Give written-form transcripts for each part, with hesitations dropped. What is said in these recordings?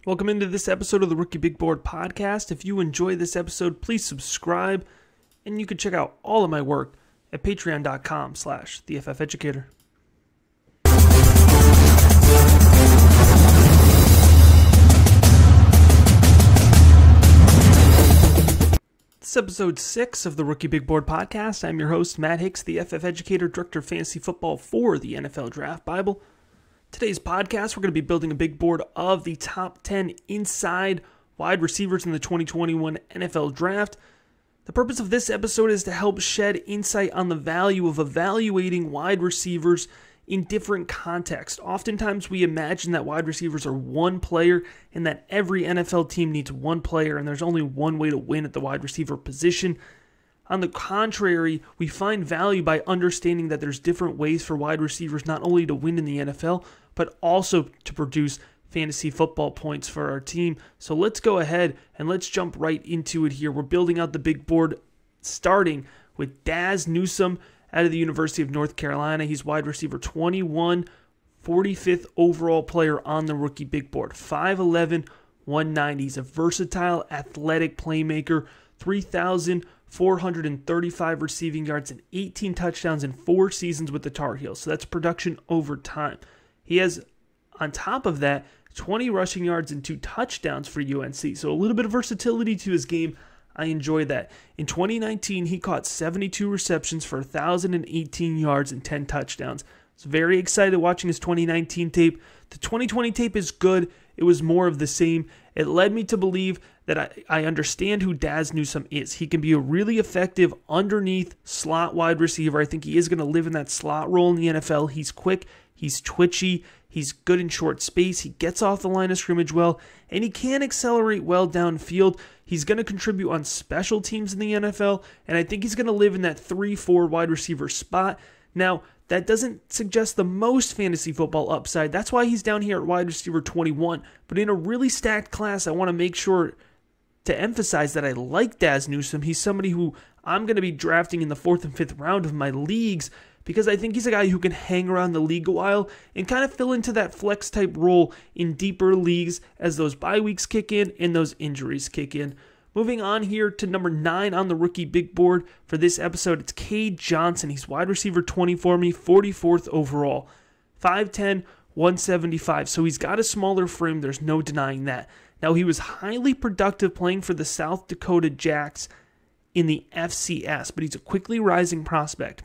Welcome into this episode of the Rookie Big Board podcast. If you enjoy this episode, please subscribe, and you can check out all of my work at patreon.com/theFFeducator. This is episode 6 of the Rookie Big Board podcast. I'm your host, Matt Hicks, the FF Educator, Director of Fantasy Football for the NFL Draft Bible. Today's podcast, we're going to be building a big board of the top 10 inside wide receivers in the 2021 NFL Draft. The purpose of this episode is to help shed insight on the value of evaluating wide receivers in different contexts. Oftentimes we imagine that wide receivers are one player and that every NFL team needs one player and there's only one way to win at the wide receiver position. On the contrary, we find value by understanding that there's different ways for wide receivers not only to win in the NFL, but also to produce fantasy football points for our team. So let's go ahead and let's jump right into it here. We're building out the big board starting with Dazz Newsome out of the University of North Carolina. He's wide receiver 21, 45th overall player on the rookie big board. 5'11", 190. He's a versatile, athletic playmaker. 3,435 receiving yards and 18 touchdowns in 4 seasons with the Tar Heels. So that's production over time. He has, on top of that, 20 rushing yards and 2 touchdowns for UNC. So a little bit of versatility to his game. I enjoy that. In 2019, he caught 72 receptions for 1,018 yards and 10 touchdowns. I was very excited watching his 2019 tape. The 2020 tape is good. It was more of the same. It led me to believe that I understand who Dazz Newsome is. He can be a really effective underneath slot wide receiver. I think he is going to live in that slot role in the NFL. He's quick. He's twitchy. He's good in short space. He gets off the line of scrimmage well, and he can accelerate well downfield. He's going to contribute on special teams in the NFL, and I think he's going to live in that 3-4 wide receiver spot. Now, that doesn't suggest the most fantasy football upside. That's why he's down here at wide receiver 21. But in a really stacked class, I want to make sure to emphasize that I like Dazz Newsome. He's somebody who I'm going to be drafting in the 4th and 5th round of my leagues because I think he's a guy who can hang around the league a while and kind of fill into that flex type role in deeper leagues as those bye weeks kick in and those injuries kick in. Moving on here to number 9 on the rookie big board for this episode, it's Cade Johnson. He's wide receiver 20 for me, 44th overall, 5'10", 175. So he's got a smaller frame, there's no denying that. Now he was highly productive playing for the South Dakota Jacks in the FCS, but he's a quickly rising prospect.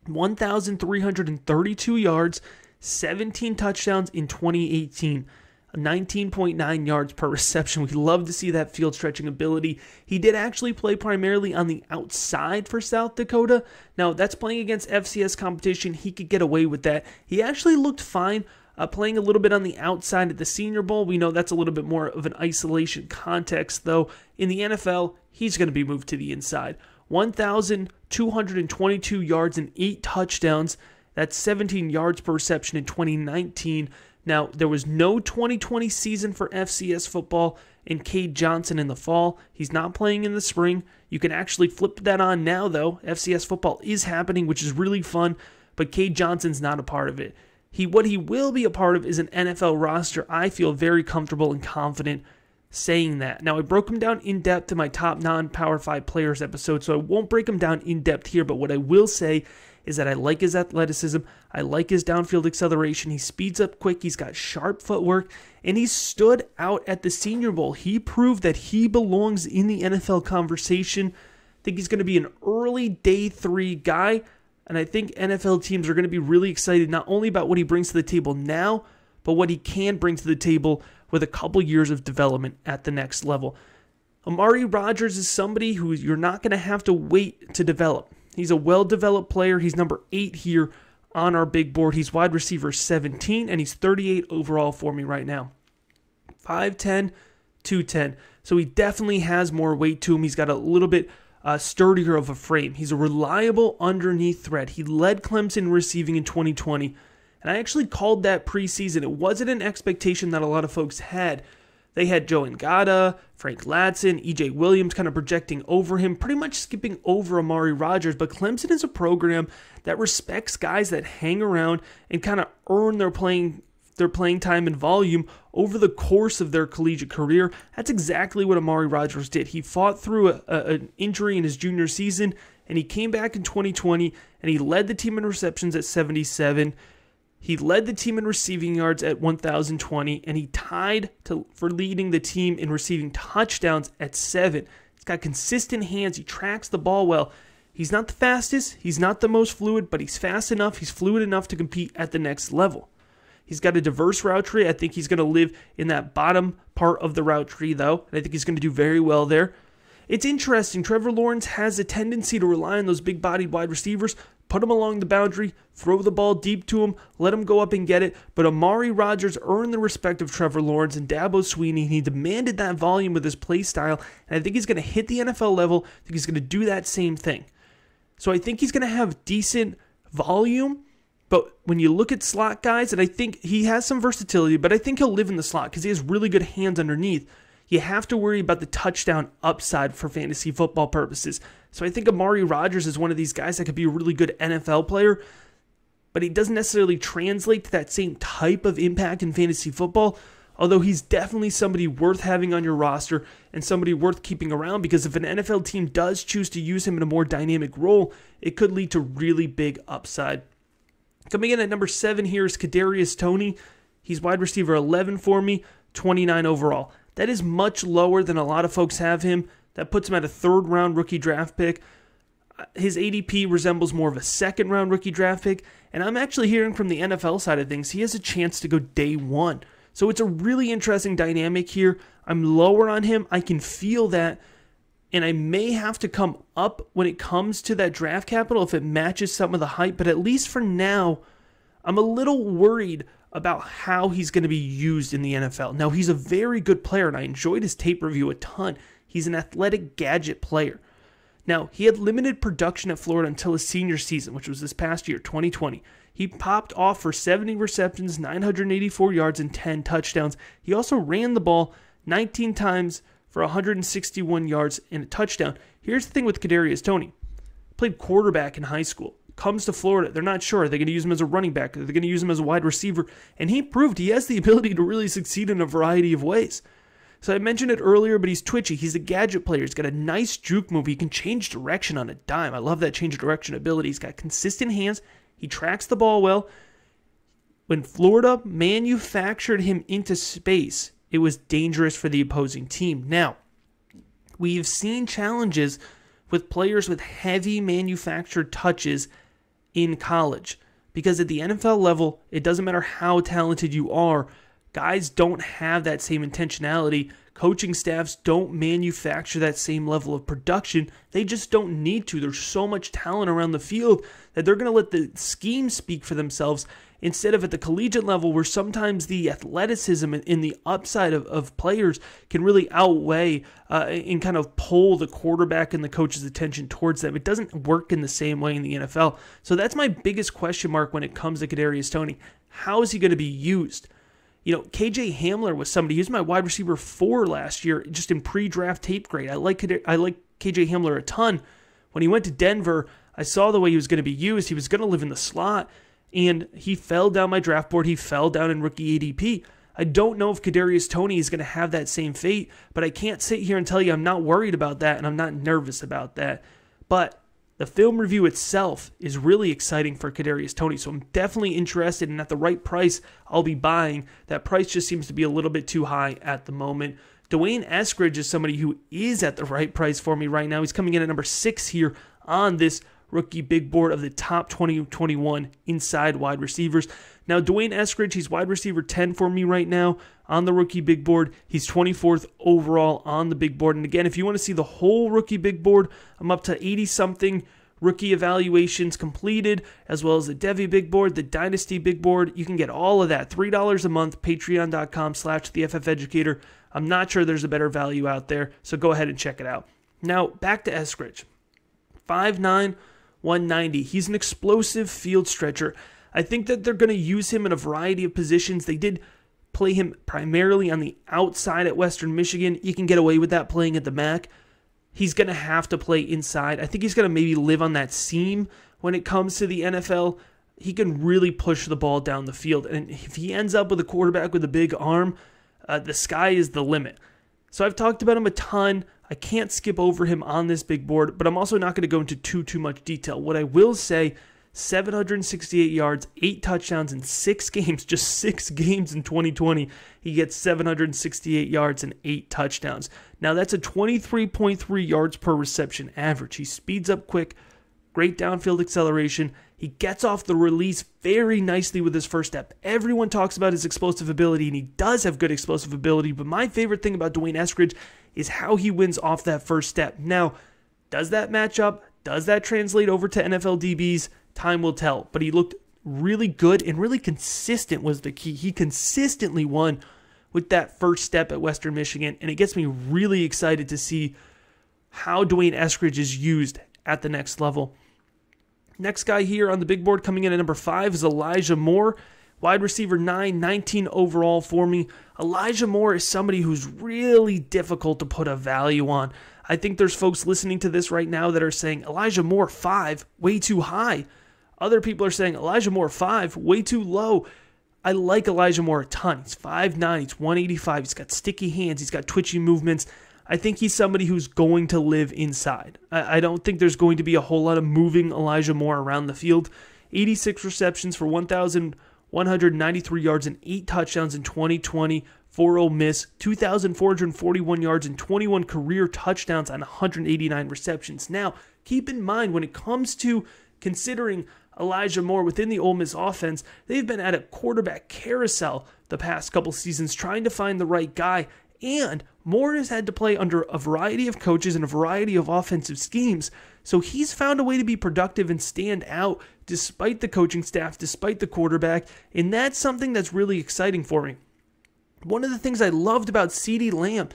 1,332 yards, 17 touchdowns in 2018. 19.9 yards per reception. We love to see that field stretching ability. He did actually play primarily on the outside for South Dakota. Now, that's playing against FCS competition. He could get away with that. He actually looked fine playing a little bit on the outside at the Senior Bowl. We know that's a little bit more of an isolation context, though. In the NFL, he's going to be moved to the inside. 1,222 yards and 8 touchdowns. That's 17 yards per reception in 2019. Now, there was no 2020 season for FCS football and Cade Johnson in the fall. He's not playing in the spring. You can actually flip that on now, though. FCS football is happening, which is really fun, but Cade Johnson's not a part of it. What he will be a part of is an NFL roster. I feel very comfortable and confident saying that. Now, I broke him down in depth in my top non-Power 5 players episode, so I won't break him down in depth here, but what I will say is that I like his athleticism, I like his downfield acceleration, he speeds up quick, he's got sharp footwork, and he stood out at the Senior Bowl. He proved that he belongs in the NFL conversation. I think he's going to be an early day 3 guy, and I think NFL teams are going to be really excited not only about what he brings to the table now, but what he can bring to the table with a couple years of development at the next level. Amari Rodgers is somebody who you're not going to have to wait to develop. He's a well-developed player. He's number 8 here on our big board. He's wide receiver 17, and he's 38 overall for me right now. 5'10", 210. So he definitely has more weight to him. He's got a little bit sturdier of a frame. He's a reliable underneath threat. He led Clemson receiving in 2020, and I actually called that preseason. It wasn't an expectation that a lot of folks had. They had Joe Ngata, Frank Ladson, E.J. Williams kind of projecting over him, pretty much skipping over Amari Rodgers. But Clemson is a program that respects guys that hang around and kind of earn their playing their playing time and volume over the course of their collegiate career. That's exactly what Amari Rodgers did. He fought through an injury in his junior season, and he came back in 2020, and he led the team in receptions at 77. He led the team in receiving yards at 1,020, and he tied for leading the team in receiving touchdowns at 7. He's got consistent hands. He tracks the ball well. He's not the fastest. He's not the most fluid, but he's fast enough. He's fluid enough to compete at the next level. He's got a diverse route tree. I think he's going to live in that bottom part of the route tree, though, and I think he's going to do very well there. It's interesting. Trevor Lawrence has a tendency to rely on those big-bodied wide receivers, put them along the boundary, throw the ball deep to him, let him go up and get it. But Amari Rodgers earned the respect of Trevor Lawrence and Dabo Swinney, and he demanded that volume with his play style, and I think he's going to hit the NFL level. I think he's going to do that same thing. So I think he's going to have decent volume, but when you look at slot guys, and I think he has some versatility, but I think he'll live in the slot because he has really good hands underneath. You have to worry about the touchdown upside for fantasy football purposes. So I think Amari Rodgers is one of these guys that could be a really good NFL player, but he doesn't necessarily translate to that same type of impact in fantasy football, although he's definitely somebody worth having on your roster and somebody worth keeping around, because if an NFL team does choose to use him in a more dynamic role, it could lead to really big upside. Coming in at number 7 here is Kadarius Toney. He's wide receiver 11 for me, 29 overall. That is much lower than a lot of folks have him. That puts him at a 3rd-round rookie draft pick. His ADP resembles more of a 2nd-round rookie draft pick, and I'm actually hearing from the NFL side of things, he has a chance to go day 1. So it's a really interesting dynamic here. I'm lower on him. I can feel that, and I may have to come up when it comes to that draft capital if it matches some of the hype, but at least for now, I'm a little worried about how he's going to be used in the NFL. Now, he's a very good player, and I enjoyed his tape review a ton. He's an athletic gadget player. Now, he had limited production at Florida until his senior season, which was this past year, 2020. He popped off for 70 receptions, 984 yards, and 10 touchdowns. He also ran the ball 19 times for 161 yards and a touchdown. Here's the thing with Kadarius Toney. Played quarterback in high school. Comes to Florida. They're not sure. Are they going to use him as a running back? Are they going to use him as a wide receiver? And he proved he has the ability to really succeed in a variety of ways. So I mentioned it earlier, but he's twitchy. He's a gadget player. He's got a nice juke move. He can change direction on a dime. I love that change of direction ability. He's got consistent hands. He tracks the ball well. When Florida manufactured him into space, it was dangerous for the opposing team. Now, we've seen challenges with players with heavy manufactured touches in college, because at the NFL level, it doesn't matter how talented you are, guys don't have that same intentionality. Coaching staffs don't manufacture that same level of production. They just don't need to. There's so much talent around the field that they're going to let the scheme speak for themselves, instead of at the collegiate level where sometimes the athleticism and the upside of players can really outweigh and kind of pull the quarterback and the coach's attention towards them. It doesn't work in the same way in the NFL. So that's my biggest question mark when it comes to Kadarius Toney. How is he going to be used? You know, KJ Hamler was somebody, he was my wide receiver 4 last year, just in pre-draft tape grade. I like KJ Hamler a ton. When he went to Denver, I saw the way he was going to be used. He was going to live in the slot, and he fell down my draft board. He fell down in rookie ADP. I don't know if Kadarius Toney is going to have that same fate, but I can't sit here and tell you I'm not worried about that, and I'm not nervous about that. But the film review itself is really exciting for Kadarius Toney, so I'm definitely interested, and at the right price, I'll be buying. That price just seems to be a little bit too high at the moment. Dwayne Eskridge is somebody who is at the right price for me right now. He's coming in at number 6 here on this rookie big board of the top 2021 inside wide receivers. Now, Dwayne Eskridge, he's wide receiver 10 for me right now on the rookie big board. He's 24th overall on the big board. And again, if you want to see the whole rookie big board, I'm up to 80-something rookie evaluations completed, as well as the Devy big board, the Dynasty big board. You can get all of that, $3 a month, patreon.com/theFFeducator. I'm not sure there's a better value out there, so go ahead and check it out. Now, back to Eskridge. 5'9", 190. He's an explosive field stretcher. I think that they're going to use him in a variety of positions. They did play him primarily on the outside at Western Michigan. You can get away with that playing at the MAC. He's going to have to play inside. I think he's going to maybe live on that seam when it comes to the NFL. he can really push the ball down the field. And if he ends up with a quarterback with a big arm, the sky is the limit. So I've talked about him a ton. I can't skip over him on this big board, but I'm also not going to go into too much detail. What I will say, 768 yards, 8 touchdowns in 6 games, just 6 games in 2020. He gets 768 yards and 8 touchdowns. Now that's a 23.3 yards per reception average. He speeds up quick, great downfield acceleration. He gets off the release very nicely with his first step. Everyone talks about his explosive ability, and he does have good explosive ability, but my favorite thing about Dwayne Eskridge is how he wins off that first step. Now, does that match up? Does that translate over to NFL DBs? Time will tell, but he looked really good and really consistent was the key. He consistently won with that first step at Western Michigan, and it gets me really excited to see how Dwayne Eskridge is used at the next level. Next guy here on the big board coming in at number 5 is Elijah Moore, wide receiver 9, 19 overall for me. Elijah Moore is somebody who's really difficult to put a value on. I think there's folks listening to this right now that are saying, Elijah Moore 5, way too high. Other people are saying, Elijah Moore 5, way too low. I like Elijah Moore a ton. He's 5'9", he's 185, he's got sticky hands, he's got twitchy movements. I think he's somebody who's going to live inside. I don't think there's going to be a whole lot of moving Elijah Moore around the field. 86 receptions for 1,193 yards and 8 touchdowns in 2020 for Ole Miss. 2,441 yards and 21 career touchdowns on 189 receptions. Now, keep in mind when it comes to considering Elijah Moore within the Ole Miss offense, they've been at a quarterback carousel the past couple seasons trying to find the right guy. And Moore has had to play under a variety of coaches and a variety of offensive schemes. So he's found a way to be productive and stand out despite the coaching staff, despite the quarterback. And that's something that's really exciting for me. One of the things I loved about CeeDee Lamb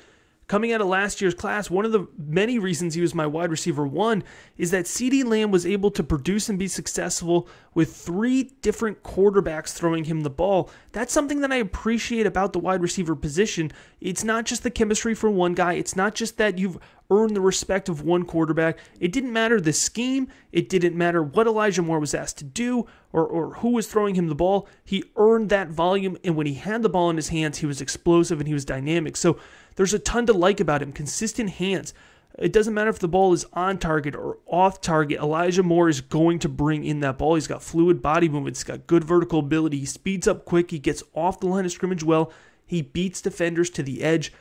coming out of last year's class, one of the many reasons he was my wide receiver 1 is that CeeDee Lamb was able to produce and be successful with 3 different quarterbacks throwing him the ball. That's something that I appreciate about the wide receiver position. It's not just the chemistry for one guy. It's not just that you've earned the respect of one quarterback. It didn't matter the scheme. It didn't matter what Elijah Moore was asked to do or who was throwing him the ball. He earned that volume, and when he had the ball in his hands, he was explosive and he was dynamic. So there's a ton to like about him. Consistent hands. It doesn't matter if the ball is on target or off target. Elijah Moore is going to bring in that ball. He's got fluid body movement. He's got good vertical ability. He speeds up quick. He gets off the line of scrimmage well. He beats defenders to the edge.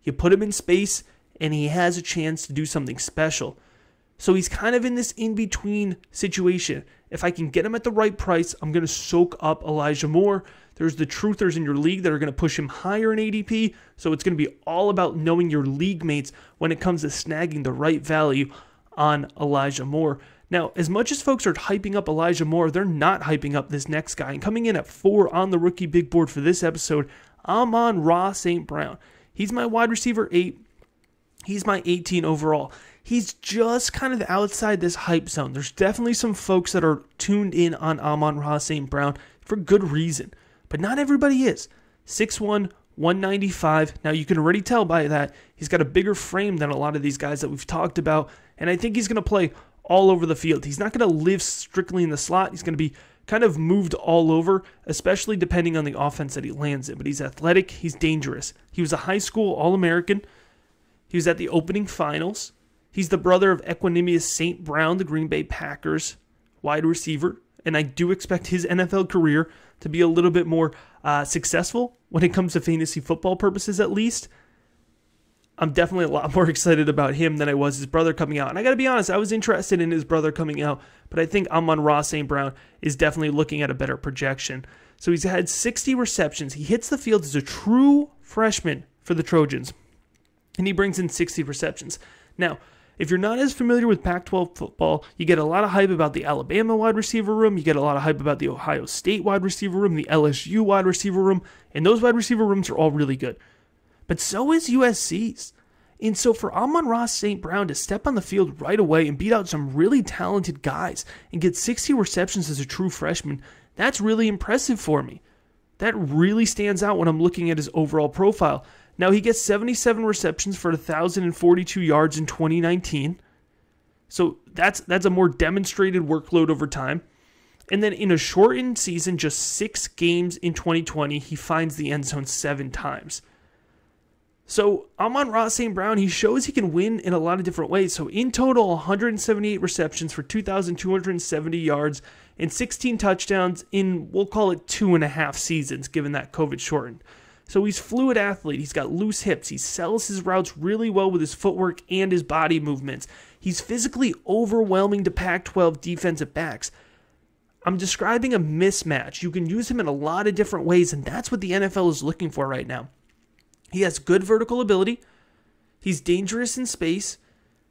You put him in space, and he has a chance to do something special. So he's kind of in this in-between situation. If I can get him at the right price, I'm going to soak up Elijah Moore. There's the truthers in your league that are going to push him higher in ADP, so it's going to be all about knowing your league mates when it comes to snagging the right value on Elijah Moore. Now, as much as folks are hyping up Elijah Moore, they're not hyping up this next guy. And coming in at 4 on the rookie big board for this episode, Amon-Ra St. Brown. He's my wide receiver 8. He's my 18 overall. He's just kind of outside this hype zone. There's definitely some folks that are tuned in on Amon-Ra St. Brown for good reason. But not everybody is. 6'1", 195. Now, you can already tell by that he's got a bigger frame than a lot of these guys that we've talked about. And I think he's going to play all over the field. He's not going to live strictly in the slot. He's going to be kind of moved all over, especially depending on the offense that he lands in. But he's athletic. He's dangerous. He was a high school All-American. He was at the opening finals. He's the brother of Equanimous St. Brown, the Green Bay Packers wide receiver. And I do expect his NFL career to be a little bit more successful when it comes to fantasy football purposes, at least. I'm definitely a lot more excited about him than I was his brother coming out. And I got to be honest, I was interested in his brother coming out, but I think Amon-Ra St. Brown is definitely looking at a better projection. So he's had 60 receptions. He hits the field as a true freshman for the Trojans, and he brings in 60 receptions. Now, if you're not as familiar with Pac-12 football, you get a lot of hype about the Alabama wide receiver room, you get a lot of hype about the Ohio State wide receiver room, the LSU wide receiver room, and those wide receiver rooms are all really good. But so is USC's. And so for Amon-Ra St. Brown to step on the field right away and beat out some really talented guys and get 60 receptions as a true freshman, that's really impressive for me. That really stands out when I'm looking at his overall profile. Now, he gets 77 receptions for 1,042 yards in 2019. So that's a more demonstrated workload over time. And then in a shortened season, just 6 games in 2020, he finds the end zone 7 times. So Amon-Ra St. Brown, he shows he can win in a lot of different ways. So in total, 178 receptions for 2,270 yards and 16 touchdowns in, we'll call it 2.5 seasons, given that COVID shortened. So he's a fluid athlete. He's got loose hips. He sells his routes really well with his footwork and his body movements. He's physically overwhelming to Pac-12 defensive backs. I'm describing a mismatch. You can use him in a lot of different ways, and that's what the NFL is looking for right now. He has good vertical ability. He's dangerous in space.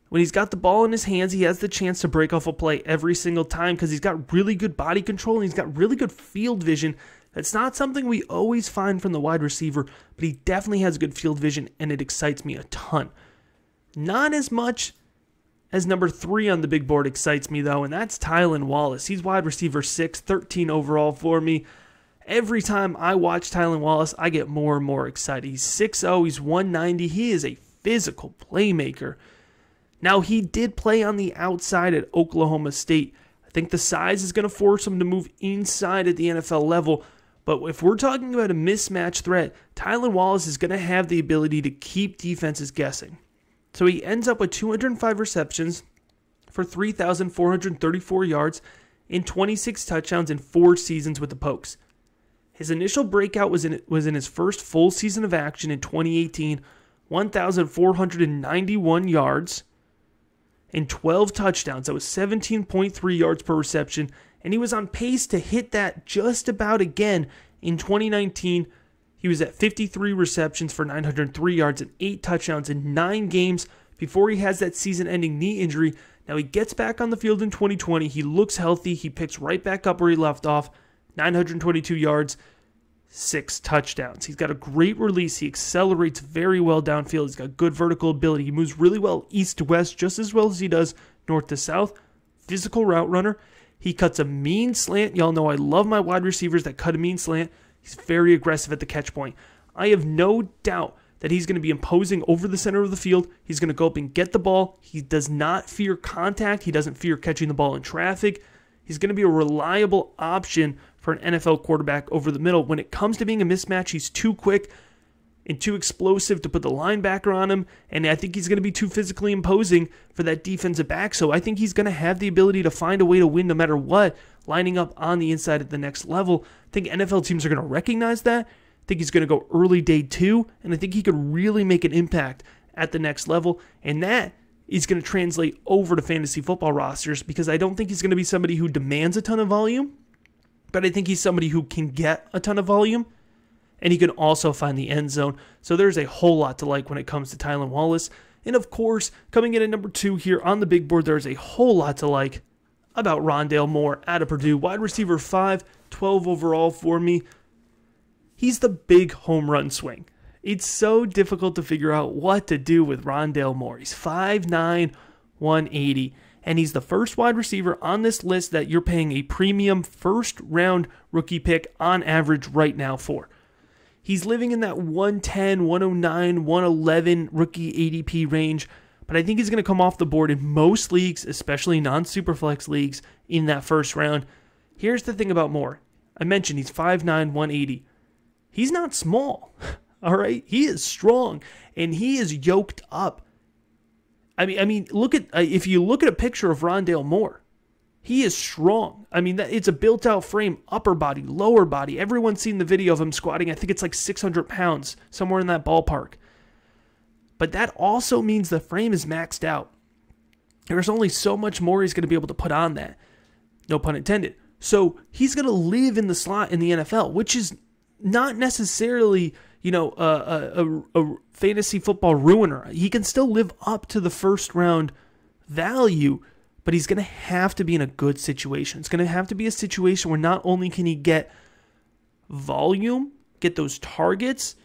When he's got the ball in his hands, he has the chance to break off a play every single time because he's got really good body control and he's got really good field vision. That's not something we always find from the wide receiver, but he definitely has good field vision, and it excites me a ton. Not as much as number 3 on the big board excites me, though, and that's Tylan Wallace. He's wide receiver 6, 13 overall for me. Every time I watch Tylan Wallace, I get more and more excited. He's 6'0", he's 190. He is a physical playmaker. Now, he did play on the outside at Oklahoma State. I think the size is going to force him to move inside at the NFL level. But if we're talking about a mismatch threat, Tylan Wallace is going to have the ability to keep defenses guessing. So he ends up with 205 receptions for 3,434 yards and 26 touchdowns in 4 seasons with the Pokes. His initial breakout was in his first full season of action in 2018, 1,491 yards and 12 touchdowns. That was 17.3 yards per reception, and he was on pace to hit that just about again in 2019. He was at 53 receptions for 903 yards and 8 touchdowns in 9 games before he has that season-ending knee injury. Now he gets back on the field in 2020. He looks healthy. He picks right back up where he left off. 922 yards, 6 touchdowns. He's got a great release. He accelerates very well downfield. He's got good vertical ability. He moves really well east to west, just as well as he does north to south. Physical route runner. He cuts a mean slant. Y'all know I love my wide receivers that cut a mean slant. He's very aggressive at the catch point. I have no doubt that he's going to be imposing over the center of the field. He's going to go up and get the ball. He does not fear contact. He doesn't fear catching the ball in traffic. He's going to be a reliable option for an NFL quarterback over the middle. When it comes to being a mismatch, he's too quick and too explosive to put the linebacker on him, and I think he's going to be too physically imposing for that defensive back. So I think he's going to have the ability to find a way to win no matter what, lining up on the inside at the next level. I think NFL teams are going to recognize that. I think he's going to go early day 2, and I think he could really make an impact at the next level, and that is going to translate over to fantasy football rosters because I don't think he's going to be somebody who demands a ton of volume, but I think he's somebody who can get a ton of volume, and he can also find the end zone. So there's a whole lot to like when it comes to Tylan Wallace. And of course, coming in at number 2 here on the big board, there's a whole lot to like about Rondale Moore out of Purdue. Wide receiver 5, 12 overall for me. He's the big home run swing. It's so difficult to figure out what to do with Rondale Moore. He's 5'9", 180, and he's the first wide receiver on this list that you're paying a premium first-round rookie pick on average right now for. He's living in that 110, 109, 111 rookie ADP range, but I think he's going to come off the board in most leagues, especially non-superflex leagues, in that first round. Here's the thing about Moore. I mentioned he's 5'9", 180. He's not small. All right, he is strong, and he is yoked up. I mean, look at if you look at a picture of Rondale Moore, he is strong. I mean, it's a built-out frame, upper body, lower body. Everyone's seen the video of him squatting. I think it's like 600 pounds, somewhere in that ballpark. But that also means the frame is maxed out. There's only so much more he's going to be able to put on that. No pun intended. So he's going to live in the slot in the NFL, which is not necessarily, a fantasy football ruiner. He can still live up to the first round value, but he's going to have to be in a good situation. It's going to have to be a situation where not only can he get volume, get those targets,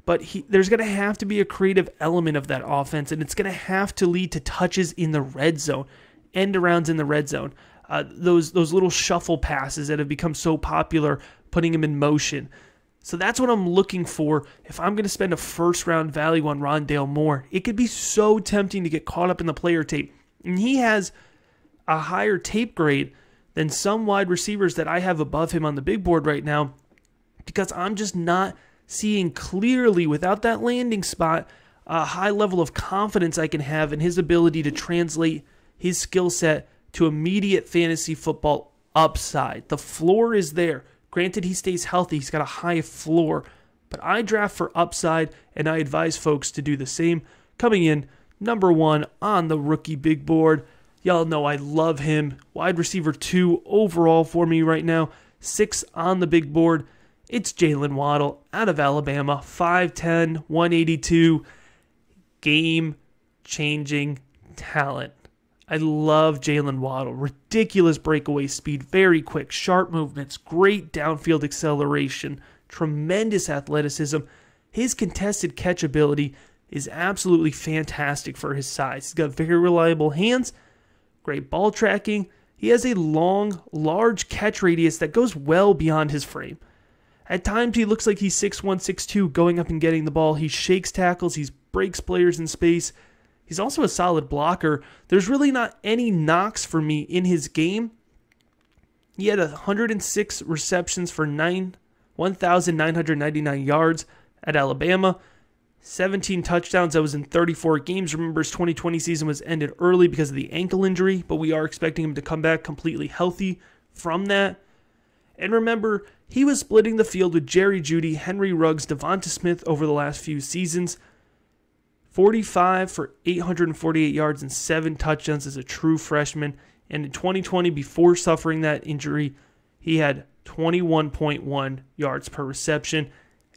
but there's going to have to be a creative element of that offense, and it's going to have to lead to touches in the red zone, end arounds in the red zone, those little shuffle passes that have become so popular, putting him in motion. So that's what I'm looking for if I'm going to spend a first-round value on Rondale Moore. It could be so tempting to get caught up in the player tape. And he has a higher tape grade than some wide receivers that I have above him on the big board right now, because I'm just not seeing clearly, without that landing spot, a high level of confidence I can have in his ability to translate his skill set to immediate fantasy football upside. The floor is there. Granted, he stays healthy. He's got a high floor. But I draft for upside, and I advise folks to do the same. Coming in, number 1 on the rookie big board. Y'all know I love him. Wide receiver 2 overall for me right now. 6 on the big board. It's Jaylen Waddle out of Alabama. 5'10", 182. Game-changing talent. I love Jaylen Waddle. Ridiculous breakaway speed, very quick, sharp movements, great downfield acceleration, tremendous athleticism. His contested catch ability is absolutely fantastic for his size. He's got very reliable hands, great ball tracking. He has a long, large catch radius that goes well beyond his frame. At times, he looks like he's 6'1", 6'2", going up and getting the ball. He shakes tackles. He breaks players in space. He's also a solid blocker. There's really not any knocks for me in his game. He had 106 receptions for 1,999 yards at Alabama. 17 touchdowns. That was in 34 games. Remember, his 2020 season was ended early because of the ankle injury, but we are expecting him to come back completely healthy from that. And remember, he was splitting the field with Jerry Jeudy, Henry Ruggs, Devonta Smith over the last few seasons. 45 for 848 yards and 7 touchdowns as a true freshman. And in 2020, before suffering that injury, he had 21.1 yards per reception.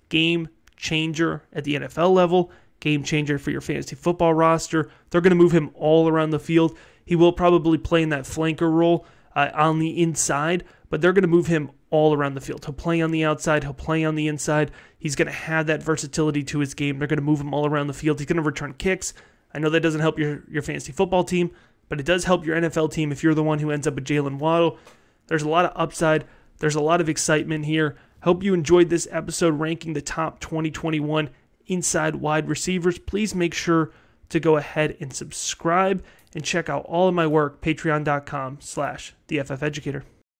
Game changer at the NFL level. Game changer for your fantasy football roster. They're going to move him all around the field. He will probably play in that flanker role on the inside, but they're going to move him all around the field. He'll play on the outside. He'll play on the inside. He's going to have that versatility to his game. They're going to move him all around the field. He's going to return kicks. I know that doesn't help your fantasy football team, but it does help your NFL team if you're the one who ends up with Jaylen Waddle. There's a lot of upside. There's a lot of excitement here. Hope you enjoyed this episode ranking the top 2021 inside wide receivers. Please make sure to go ahead and subscribe and check out all of my work, patreon.com/theFFeducator.